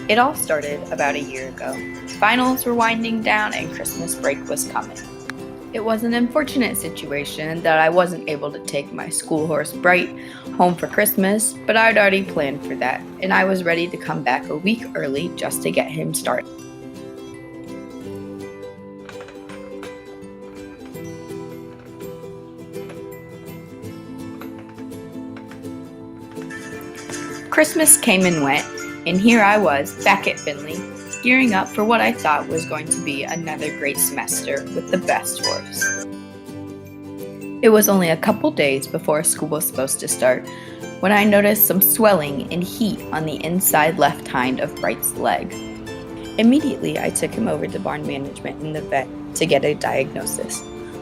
It all started about a year ago. Finals were winding down and Christmas break was coming. It was an unfortunate situation that I wasn't able to take my school horse Bright home for Christmas, but I'd already planned for that, and I was ready to come back a week early just to get him started. Christmas came and went, and here I was, back at Finley, gearing up for what I thought was going to be another great semester with the best horse. It was only a couple days before school was supposed to start when I noticed some swelling and heat on the inside left hind of Bright's leg. Immediately, I took him over to barn management and the vet to get a diagnosis.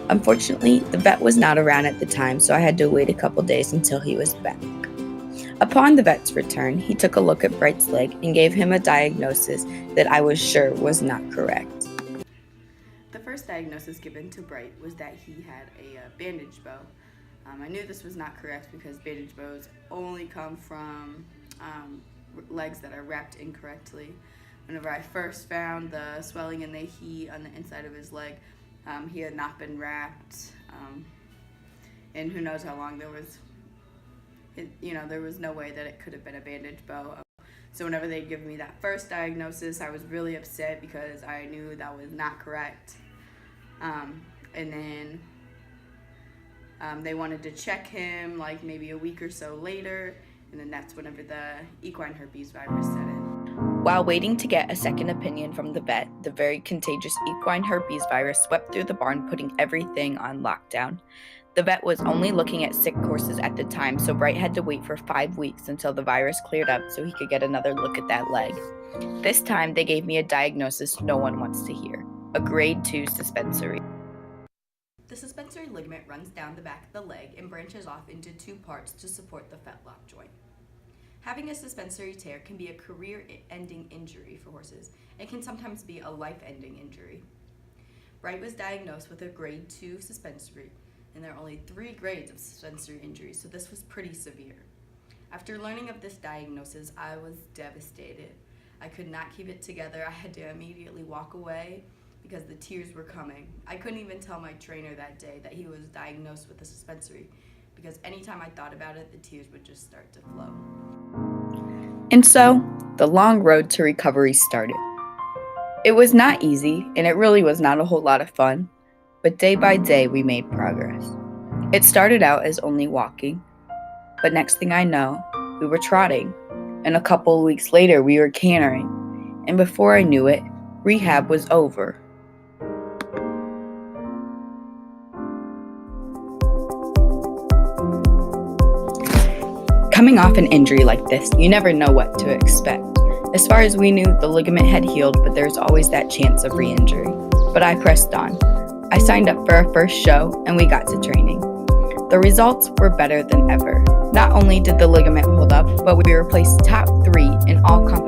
Unfortunately, the vet was not around at the time, so I had to wait a couple days until he was back. Upon the vet's return, he took a look at Bright's leg and gave him a diagnosis that I was sure was not correct. The first diagnosis given to Bright was that he had a bandage bow. I knew this was not correct because bandage bows only come from legs that are wrapped incorrectly. Whenever I first found the swelling and the heat on the inside of his leg, he had not been wrapped, and who knows how long there was. There was no way that it could have been a bandage bow. So whenever they give me that first diagnosis, I was really upset because I knew that was not correct. And then they wanted to check him like maybe a week or so later, and then that's whenever the equine herpes virus set in. While waiting to get a second opinion from the vet, the very contagious equine herpes virus swept through the barn, putting everything on lockdown. The vet was only looking at sick horses at the time, so Bright had to wait for 5 weeks until the virus cleared up so he could get another look at that leg. This time, they gave me a diagnosis no one wants to hear: a grade 2 suspensory. The suspensory ligament runs down the back of the leg and branches off into two parts to support the fetlock joint. Having a suspensory tear can be a career-ending injury for horses and can sometimes be a life-ending injury. Bright was diagnosed with a grade 2 suspensory, and there are only 3 grades of suspensory injuries, so this was pretty severe. After learning of this diagnosis, I was devastated. I could not keep it together. I had to immediately walk away because the tears were coming. I couldn't even tell my trainer that day that he was diagnosed with a suspensory, because anytime I thought about it, the tears would just start to flow. And so, the long road to recovery started. It was not easy, and it really was not a whole lot of fun, but day by day we made progress. It started out as only walking, but next thing I know, we were trotting, and a couple of weeks later we were cantering, and before I knew it, rehab was over. Coming off an injury like this, you never know what to expect. As far as we knew, the ligament had healed, but there's always that chance of re-injury. But I pressed on. I signed up for our first show, and we got to training. The results were better than ever. Not only did the ligament hold up, but we were placed top 3 in all competitions